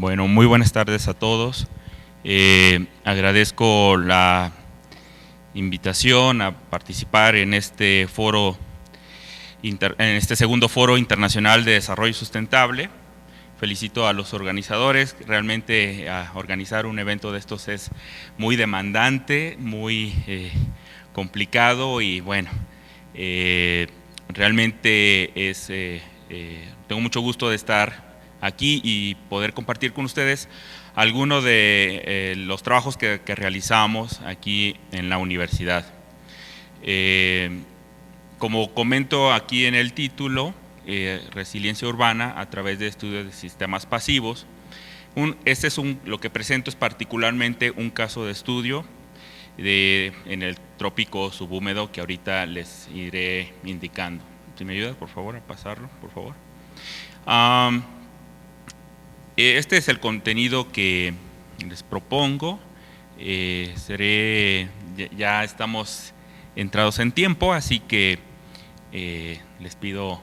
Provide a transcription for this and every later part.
Bueno, muy buenas tardes a todos. Agradezco la invitación a participar en este segundo foro internacional de desarrollo sustentable. Felicito a los organizadores. Realmente organizar un evento de estos es muy demandante, muy complicado y bueno, realmente tengo mucho gusto de estar aquí y poder compartir con ustedes algunos de los trabajos que realizamos aquí en la universidad. Como comento aquí en el título, resiliencia urbana a través de estudios de sistemas pasivos. Lo que presento es particularmente un caso de estudio en el trópico subhúmedo que ahorita les iré indicando. Si me ayudas, por favor, a pasarlo, por favor. Este es el contenido que les propongo. Ya estamos entrados en tiempo, así que les pido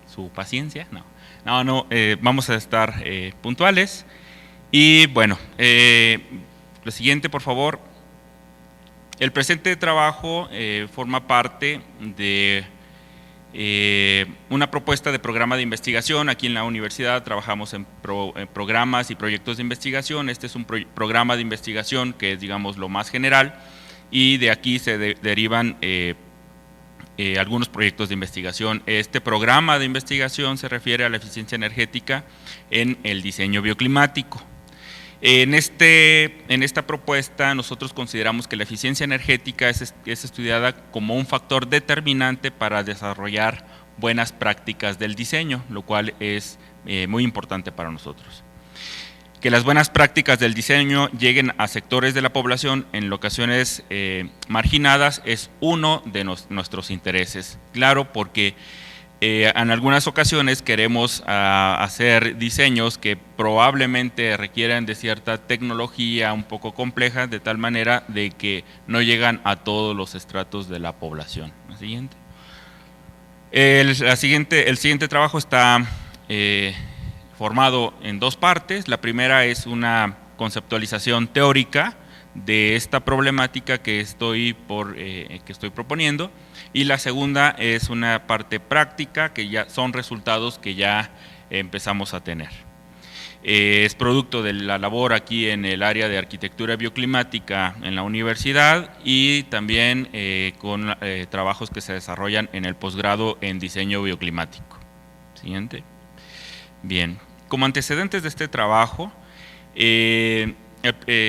su paciencia. Vamos a estar puntuales. Y bueno, lo siguiente, por favor. El presente trabajo forma parte de una propuesta de programa de investigación. Aquí en la universidad trabajamos en programas y proyectos de investigación. Este es un programa de investigación que es, digamos, lo más general, y de aquí se derivan algunos proyectos de investigación. Este programa de investigación se refiere a la eficiencia energética en el diseño bioclimático. En esta propuesta nosotros consideramos que la eficiencia energética es estudiada como un factor determinante para desarrollar buenas prácticas del diseño, lo cual es muy importante para nosotros. Que las buenas prácticas del diseño lleguen a sectores de la población en ocasiones marginadas es uno de nuestros intereses. Claro, porque en algunas ocasiones queremos hacer diseños que probablemente requieran de cierta tecnología un poco compleja, de tal manera de que no llegan a todos los estratos de la población. La siguiente. El siguiente trabajo está formado en dos partes. La primera es una conceptualización teórica de esta problemática que estoy proponiendo, y la segunda es una parte práctica, que ya son resultados que ya empezamos a tener. Es producto de la labor aquí en el área de arquitectura bioclimática en la universidad, y también con trabajos que se desarrollan en el posgrado en diseño bioclimático. Siguiente. Bien, como antecedentes de este trabajo,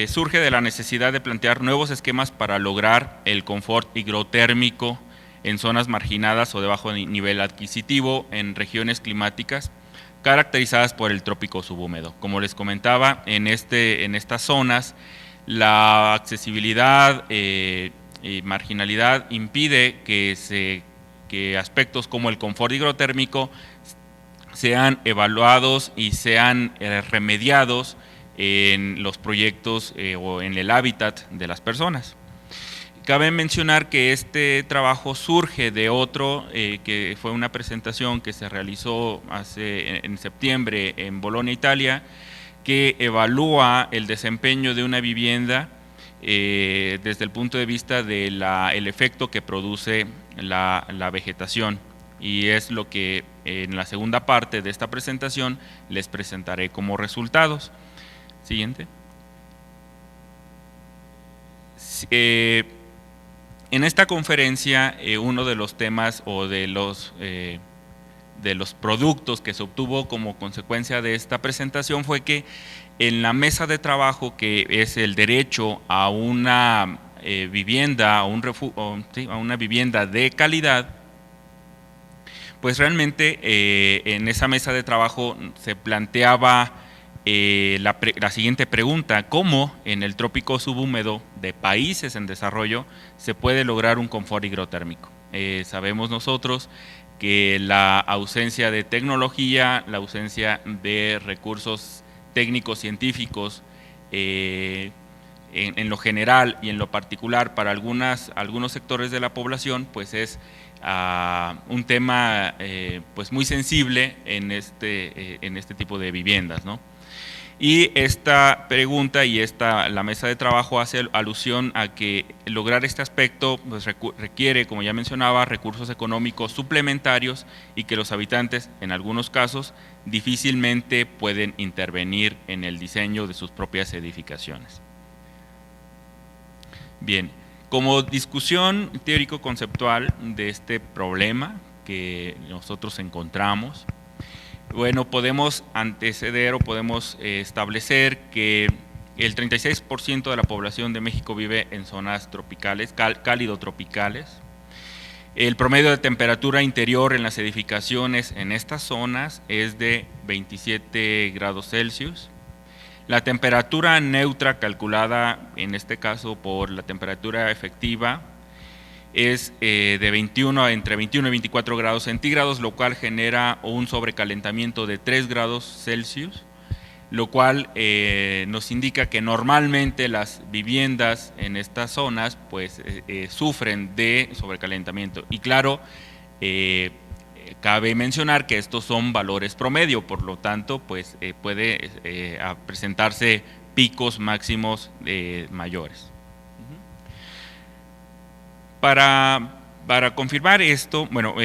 surge de la necesidad de plantear nuevos esquemas para lograr el confort higrotérmico en zonas marginadas o de bajo nivel adquisitivo en regiones climáticas caracterizadas por el trópico subhúmedo. Como les comentaba, en estas zonas la accesibilidad y marginalidad impide que aspectos como el confort higrotérmico sean evaluados y sean remediados en los proyectos o en el hábitat de las personas. Cabe mencionar que este trabajo surge de otro, que fue una presentación que se realizó en septiembre en Bolonia, Italia, que evalúa el desempeño de una vivienda desde el punto de vista del efecto que produce la vegetación, y es lo que en la segunda parte de esta presentación les presentaré como resultados. Siguiente. En esta conferencia, uno de los temas o de los productos que se obtuvo como consecuencia de esta presentación fue que en la mesa de trabajo, que es el derecho a una vivienda, a una vivienda de calidad, pues realmente en esa mesa de trabajo se planteaba la siguiente pregunta: ¿cómo en el trópico subhúmedo de países en desarrollo se puede lograr un confort higrotérmico? Sabemos nosotros que la ausencia de tecnología, la ausencia de recursos técnicos científicos en lo general y en lo particular para algunos sectores de la población, pues es un tema pues muy sensible en este tipo de viviendas, ¿no? Y esta pregunta y la mesa de trabajo hace alusión a que lograr este aspecto pues, requiere, como ya mencionaba, recursos económicos suplementarios y que los habitantes, en algunos casos, difícilmente pueden intervenir en el diseño de sus propias edificaciones. Bien, como discusión teórico-conceptual de este problema que nosotros encontramos, bueno, podemos anteceder o podemos establecer que el 36% de la población de México vive en zonas tropicales, cálido-tropicales. El promedio de temperatura interior en las edificaciones en estas zonas es de 27 grados Celsius. La temperatura neutra calculada, en este caso por la temperatura efectiva, es entre 21 y 24 grados centígrados, lo cual genera un sobrecalentamiento de 3 grados Celsius, lo cual nos indica que normalmente las viviendas en estas zonas pues, sufren de sobrecalentamiento. Y claro, cabe mencionar que estos son valores promedio, por lo tanto, pues, puede presentarse picos máximos mayores. Para confirmar esto, bueno,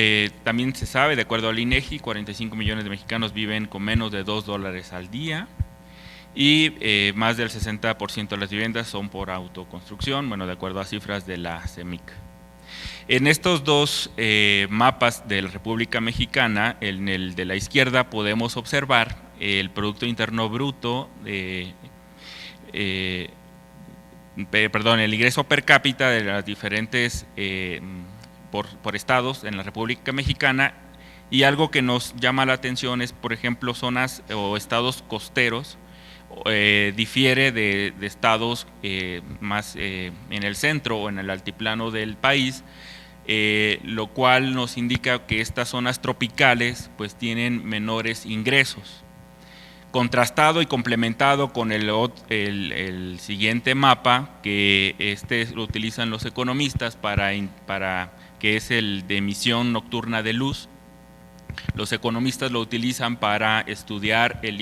también se sabe, de acuerdo al INEGI, 45 millones de mexicanos viven con menos de $2 al día y más del 60% de las viviendas son por autoconstrucción, bueno, de acuerdo a cifras de la CEMIC. En estos dos mapas de la República Mexicana, en el de la izquierda podemos observar el Producto Interno Bruto el ingreso per cápita de las diferentes por estados en la República Mexicana, y algo que nos llama la atención es, por ejemplo, zonas o estados costeros difiere de estados más en el centro o en el altiplano del país, lo cual nos indica que estas zonas tropicales pues tienen menores ingresos. Contrastado y complementado con el siguiente mapa, que lo utilizan los economistas que es el de emisión nocturna de luz. Los economistas lo utilizan para estudiar el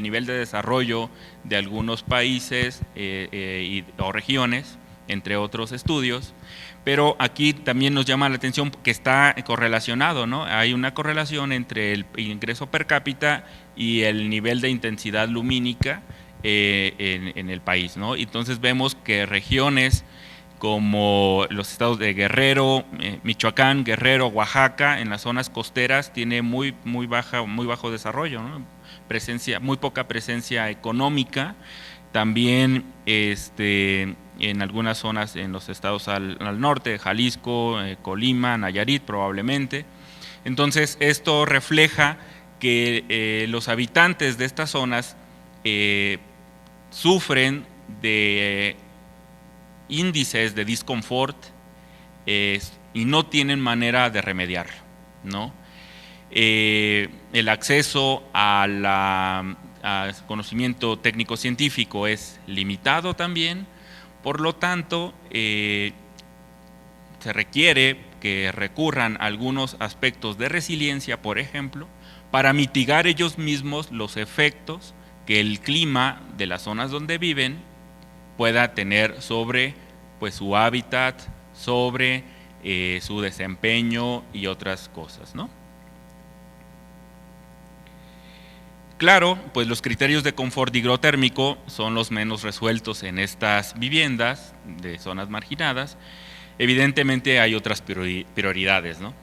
nivel de desarrollo de algunos países o regiones, entre otros estudios. Pero aquí también nos llama la atención que está correlacionado, ¿no? Hay una correlación entre el ingreso per cápita y el nivel de intensidad lumínica en el país, ¿no? Entonces vemos que regiones como los estados de Guerrero, Michoacán, Guerrero, Oaxaca, en las zonas costeras tiene muy bajo desarrollo, ¿no? Muy poca presencia económica. También en algunas zonas en los estados al norte, Jalisco, Colima, Nayarit probablemente. Entonces esto refleja que los habitantes de estas zonas sufren de índices de disconfort y no tienen manera de remediarlo, ¿no? El acceso a conocimiento técnico-científico es limitado también, por lo tanto, se requiere que recurran a algunos aspectos de resiliencia, por ejemplo, para mitigar ellos mismos los efectos que el clima de las zonas donde viven pueda tener sobre pues, su hábitat, sobre su desempeño y otras cosas, ¿no? Claro, pues los criterios de confort higrotérmico son los menos resueltos en estas viviendas de zonas marginadas. Evidentemente hay otras prioridades, ¿no?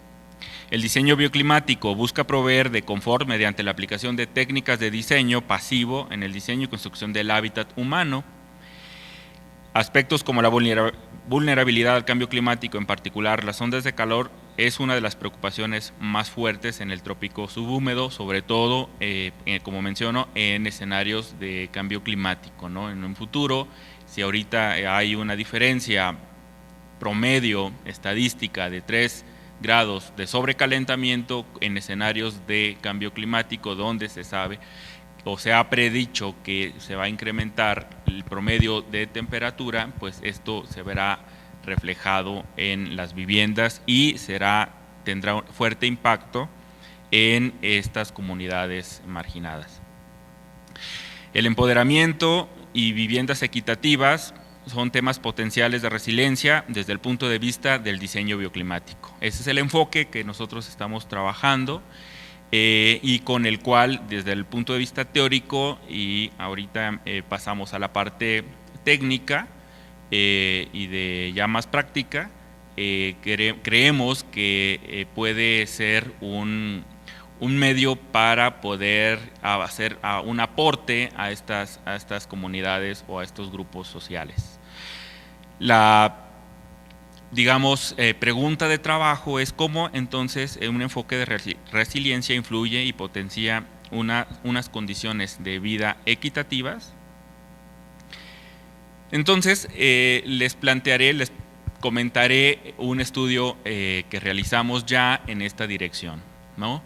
El diseño bioclimático busca proveer de confort mediante la aplicación de técnicas de diseño pasivo en el diseño y construcción del hábitat humano. Aspectos como la vulnerabilidad al cambio climático, en particular las ondas de calor, es una de las preocupaciones más fuertes en el trópico subhúmedo, sobre todo, como menciono, en escenarios de cambio climático, ¿no? En un futuro, si ahorita hay una diferencia promedio estadística de 3 grados de sobrecalentamiento en escenarios de cambio climático, donde se sabe o se ha predicho que se va a incrementar el promedio de temperatura, pues esto se verá reflejado en las viviendas y tendrá un fuerte impacto en estas comunidades marginadas. El empoderamiento y viviendas equitativas son temas potenciales de resiliencia desde el punto de vista del diseño bioclimático. Ese es el enfoque que nosotros estamos trabajando y con el cual, desde el punto de vista teórico, y ahorita pasamos a la parte técnica y de ya más práctica, creemos que puede ser un medio para poder hacer un aporte a estas comunidades o a estos grupos sociales. La, digamos, pregunta de trabajo es cómo entonces un enfoque de resiliencia influye y potencia unas condiciones de vida equitativas. Entonces, les comentaré un estudio que realizamos ya en esta dirección, ¿no?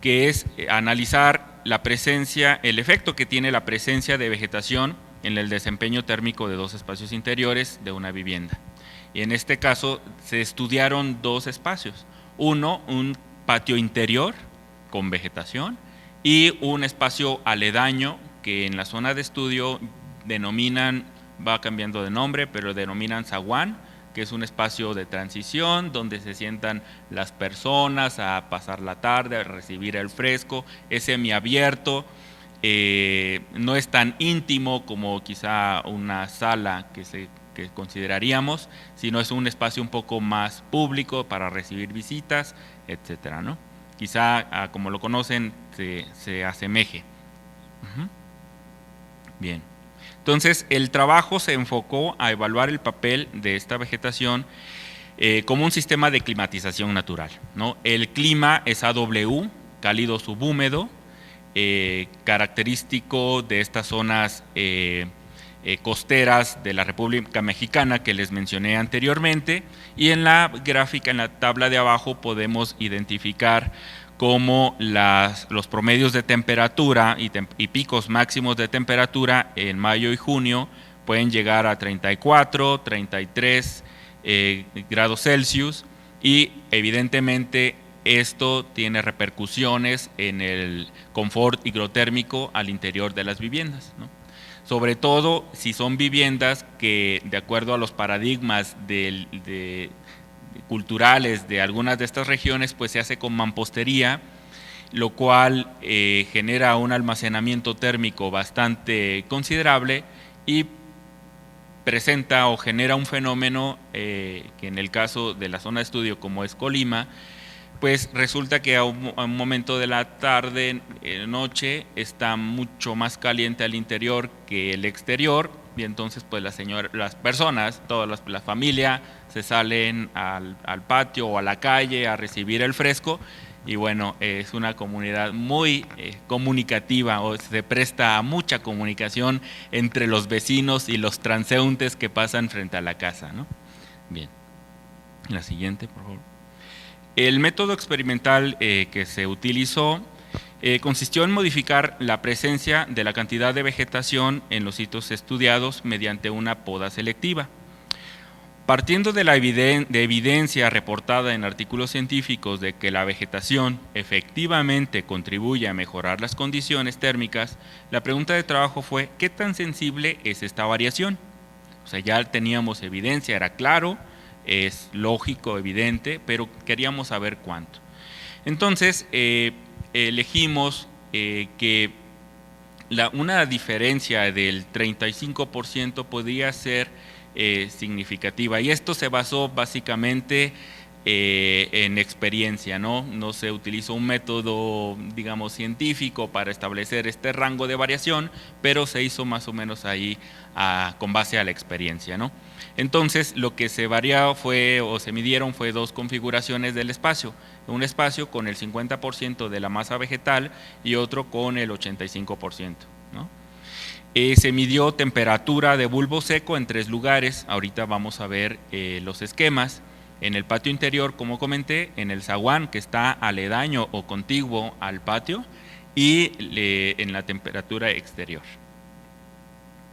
Que es analizar la presencia, el efecto que tiene la presencia de vegetación en el desempeño térmico de dos espacios interiores de una vivienda. Y en este caso se estudiaron dos espacios, un patio interior con vegetación y un espacio aledaño que en la zona de estudio denominan, va cambiando de nombre, pero denominan zaguán, que es un espacio de transición donde se sientan las personas a pasar la tarde, a recibir el fresco, es semiabierto, no es tan íntimo como quizá una sala que consideraríamos, sino es un espacio un poco más público para recibir visitas, etcétera, ¿no? Quizá, como lo conocen, se asemeje. Bien. Entonces, el trabajo se enfocó a evaluar el papel de esta vegetación como un sistema de climatización natural, ¿no? El clima es AW, cálido subhúmedo, característico de estas zonas costeras de la República Mexicana que les mencioné anteriormente, y en la gráfica, en la tabla de abajo, podemos identificar cómo los promedios de temperatura y picos máximos de temperatura en mayo y junio pueden llegar a 34, 33 grados Celsius, y evidentemente esto tiene repercusiones en el confort higrotérmico al interior de las viviendas, ¿no? Sobre todo si son viviendas que, de acuerdo a los paradigmas culturales de algunas de estas regiones, pues se hace con mampostería, lo cual genera un almacenamiento térmico bastante considerable y presenta o genera un fenómeno que en el caso de la zona de estudio como es Colima, pues resulta que a un momento de la tarde, noche, está mucho más caliente al interior que el exterior, y entonces pues las personas, toda la familia, se salen al patio o a la calle a recibir el fresco, y bueno, es una comunidad muy comunicativa, o se presta a mucha comunicación entre los vecinos y los transeúntes que pasan frente a la casa, ¿no? Bien, la siguiente, por favor. El método experimental que se utilizó consistió en modificar la presencia de la cantidad de vegetación en los sitios estudiados mediante una poda selectiva. Partiendo de la evidencia reportada en artículos científicos de que la vegetación efectivamente contribuye a mejorar las condiciones térmicas, la pregunta de trabajo fue: ¿qué tan sensible es esta variación? O sea, ya teníamos evidencia, era claro, es lógico, evidente, pero queríamos saber cuánto. Entonces, elegimos que una diferencia del 35% podría ser significativa, y esto se basó básicamente en experiencia, ¿no? No se utilizó un método, digamos, científico para establecer este rango de variación, pero se hizo más o menos ahí con base a la experiencia, ¿no? Entonces, lo que se varió se midieron fue dos configuraciones del espacio, un espacio con el 50% de la masa vegetal y otro con el 85%, ¿no? Se midió temperatura de bulbo seco en 3 lugares, ahorita vamos a ver los esquemas. En el patio interior, como comenté, en el zaguán que está aledaño o contiguo al patio, y en la temperatura exterior.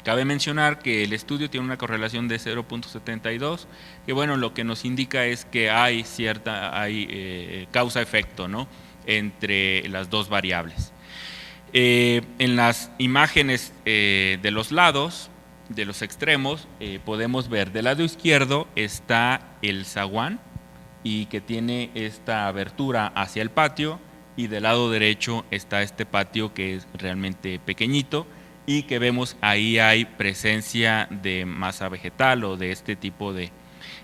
Cabe mencionar que el estudio tiene una correlación de 0.72, que bueno, lo que nos indica es que hay causa-efecto, ¿no?, entre las dos variables. En las imágenes de los lados, de los extremos, podemos ver del lado izquierdo está el zaguán y que tiene esta abertura hacia el patio, y del lado derecho está este patio que es realmente pequeñito y que vemos ahí hay presencia de masa vegetal o de este tipo de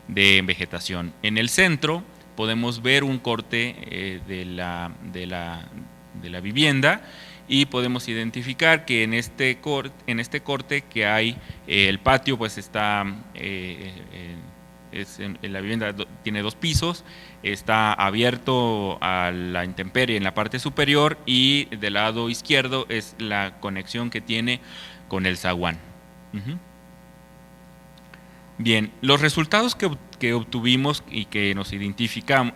vegetación. En el centro podemos ver un corte de la vivienda y podemos identificar que en este corte que hay el patio pues está la vivienda tiene 2 pisos, está abierto a la intemperie en la parte superior y del lado izquierdo es la conexión que tiene con el zaguán. Bien, los resultados que obtuvimos y que nos identificamos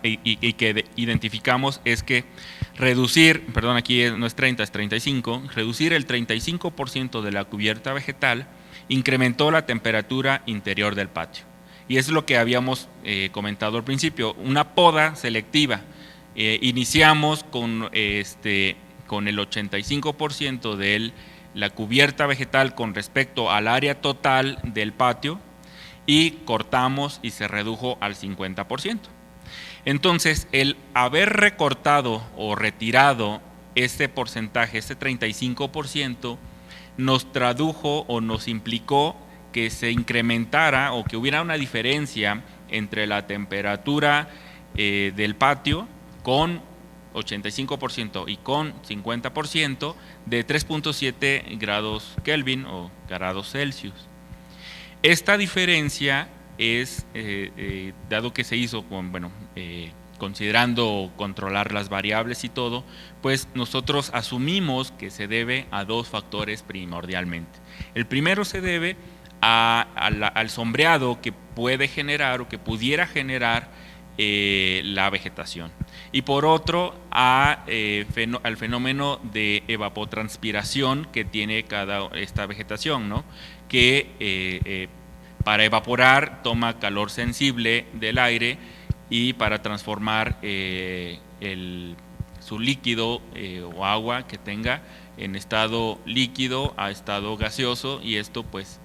es que reducir, perdón, aquí no es 30, es 35, reducir el 35% de la cubierta vegetal incrementó la temperatura interior del patio. Y es lo que habíamos comentado al principio, una poda selectiva. Iniciamos con el 85% de la cubierta vegetal con respecto al área total del patio y cortamos y se redujo al 50%. Entonces, el haber recortado o retirado este porcentaje, este 35%, nos tradujo o nos implicó que se incrementara o que hubiera una diferencia entre la temperatura del patio con 85% y con 50% de 3.7 grados Kelvin o grados Celsius. Esta diferencia es, dado que se hizo considerando controlar las variables y todo, pues nosotros asumimos que se debe a 2 factores primordialmente. El primero se debe al sombreado que puede generar o que pudiera generar la vegetación, y por otro al fenómeno de evapotranspiración que tiene esta vegetación, ¿no?, que para evaporar toma calor sensible del aire y para transformar su líquido o agua que tenga en estado líquido a estado gaseoso, y esto pues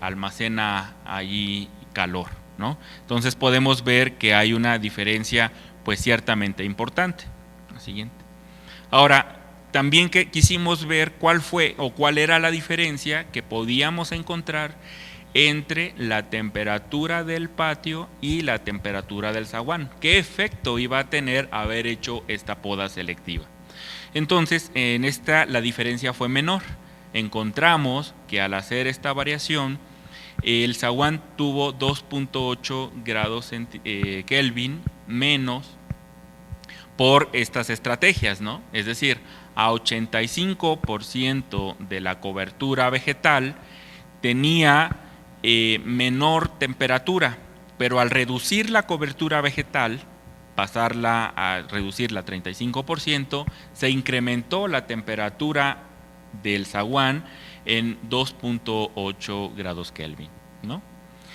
almacena allí calor, ¿no? Entonces podemos ver que hay una diferencia pues ciertamente importante. La siguiente. Ahora, también quisimos ver cuál era la diferencia que podíamos encontrar entre la temperatura del patio y la temperatura del zaguán. ¿Qué efecto iba a tener haber hecho esta poda selectiva? Entonces, en esta la diferencia fue menor. Encontramos que al hacer esta variación, el zaguán tuvo 2.8 grados Kelvin menos por estas estrategias, ¿no? Es decir, a 85% de la cobertura vegetal tenía menor temperatura, pero al reducir la cobertura vegetal, pasarla a reducirla a 35%, se incrementó la temperatura del zaguán en 2.8 grados Kelvin, ¿no?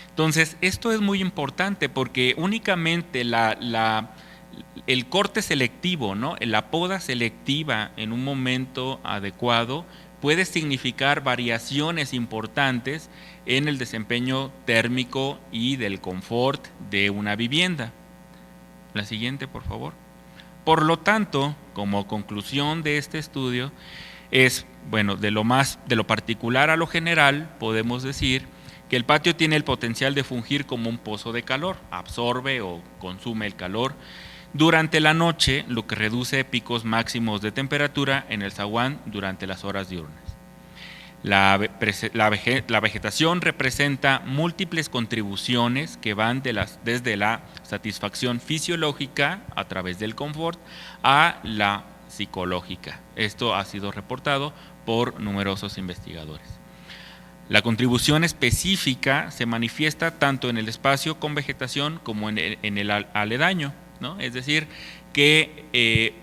Entonces, esto es muy importante porque únicamente el corte selectivo, ¿no?, la poda selectiva en un momento adecuado puede significar variaciones importantes en el desempeño térmico y del confort de una vivienda. La siguiente, por favor. Por lo tanto, como conclusión de este estudio, es, bueno, de lo particular a lo general, podemos decir que el patio tiene el potencial de fungir como un pozo de calor, absorbe o consume el calor durante la noche, lo que reduce picos máximos de temperatura en el zaguán durante las horas diurnas. La vegetación representa múltiples contribuciones que van desde la satisfacción fisiológica a través del confort a la psicológica. Esto ha sido reportado por numerosos investigadores. La contribución específica se manifiesta tanto en el espacio con vegetación como en el aledaño, ¿no? Es decir, que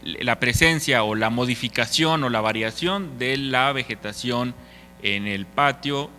la presencia o la modificación o la variación de la vegetación en el patio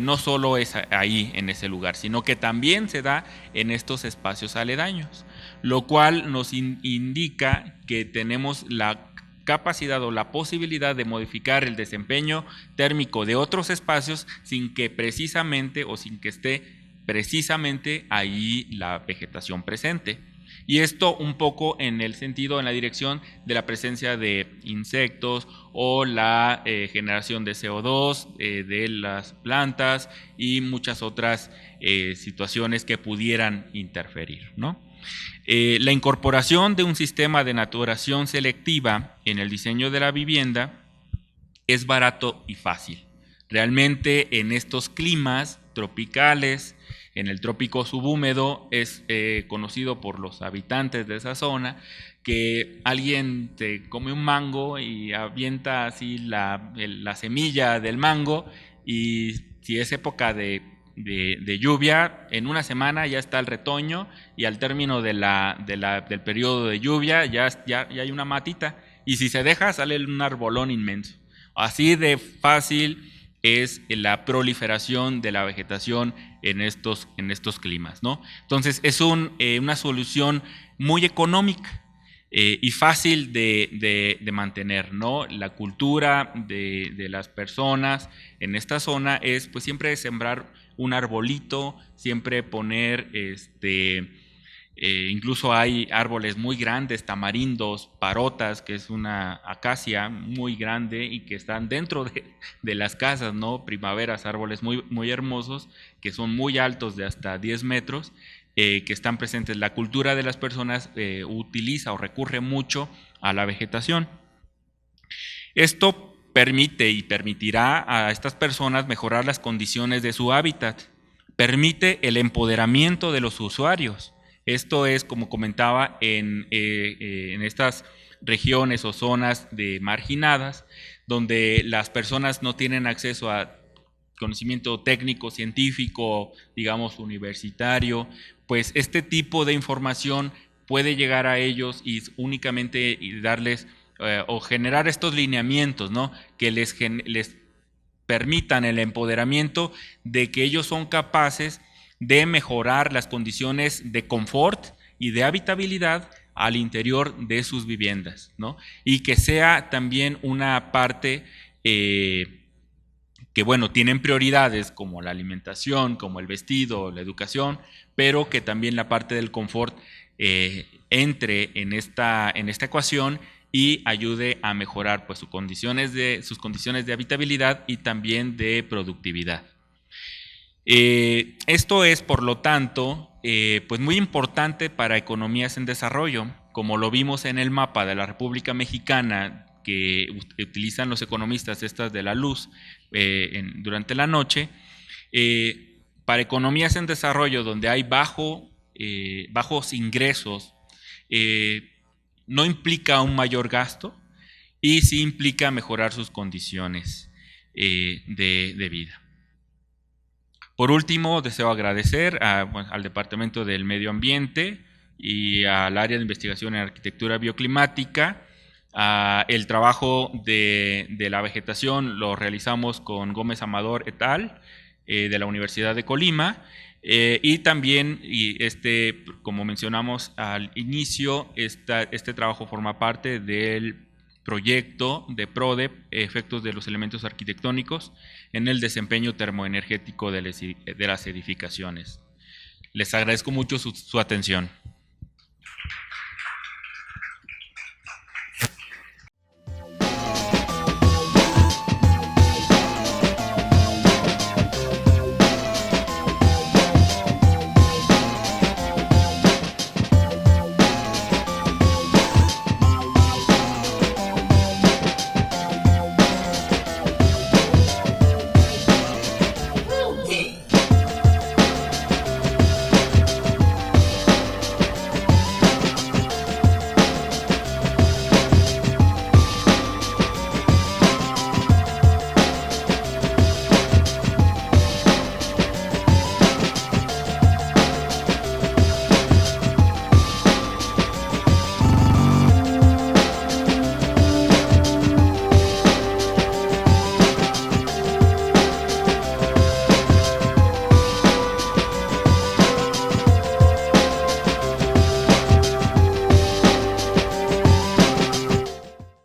no solo es ahí en ese lugar, sino que también se da en estos espacios aledaños, lo cual nos indica que tenemos la capacidad o la posibilidad de modificar el desempeño térmico de otros espacios sin que precisamente o sin que esté precisamente ahí la vegetación presente. Y esto un poco en el sentido, en la dirección de la presencia de insectos o la generación de CO2 de las plantas y muchas otras situaciones que pudieran interferir, ¿no? La incorporación de un sistema de naturación selectiva en el diseño de la vivienda es barato y fácil. Realmente en estos climas tropicales, en el trópico subhúmedo, es conocido por los habitantes de esa zona que alguien te come un mango y avienta así la semilla del mango, y si es época de lluvia, en una semana ya está el retoño, y al término del periodo de lluvia ya hay una matita, y si se deja sale un arbolón inmenso. Así de fácil es la proliferación de la vegetación en estos climas, ¿no? Entonces es una solución muy económica y fácil de mantener, ¿no? La cultura de las personas en esta zona es pues siempre sembrar un arbolito, siempre poner incluso hay árboles muy grandes, tamarindos, parotas, que es una acacia muy grande y que están dentro de las casas, ¿no? Primaveras, árboles muy, muy hermosos, que son muy altos, de hasta 10 metros, que están presentes. La cultura de las personas utiliza o recurre mucho a la vegetación. Esto permite y permitirá a estas personas mejorar las condiciones de su hábitat, permite el empoderamiento de los usuarios. Esto es, como comentaba, en estas regiones o zonas marginadas, donde las personas no tienen acceso a conocimiento técnico, científico, digamos universitario, pues este tipo de información puede llegar a ellos y únicamente darles o generar estos lineamientos, ¿no? Que les permitan el empoderamiento de que ellos son capaces de mejorar las condiciones de confort y de habitabilidad al interior de sus viviendas, ¿no? Y que sea también una parte que, bueno, tienen prioridades como la alimentación, como el vestido, la educación, pero que también la parte del confort entre en esta ecuación y ayude a mejorar pues sus condiciones de habitabilidad y también de productividad. Esto es, por lo tanto, pues muy importante para economías en desarrollo, como lo vimos en el mapa de la República Mexicana que utilizan los economistas estas de la luz durante la noche. Para economías en desarrollo donde hay bajos ingresos, no implica un mayor gasto y sí implica mejorar sus condiciones de vida. Por último, deseo agradecer al Departamento del Medio Ambiente y al área de investigación en arquitectura bioclimática. El trabajo de la vegetación lo realizamos con Gómez Amador et al. De la Universidad de Colima. Y también, como mencionamos al inicio, este trabajo forma parte del proyecto de PRODEP, efectos de los elementos arquitectónicos en el desempeño termoenergético de las edificaciones. Les agradezco mucho su atención.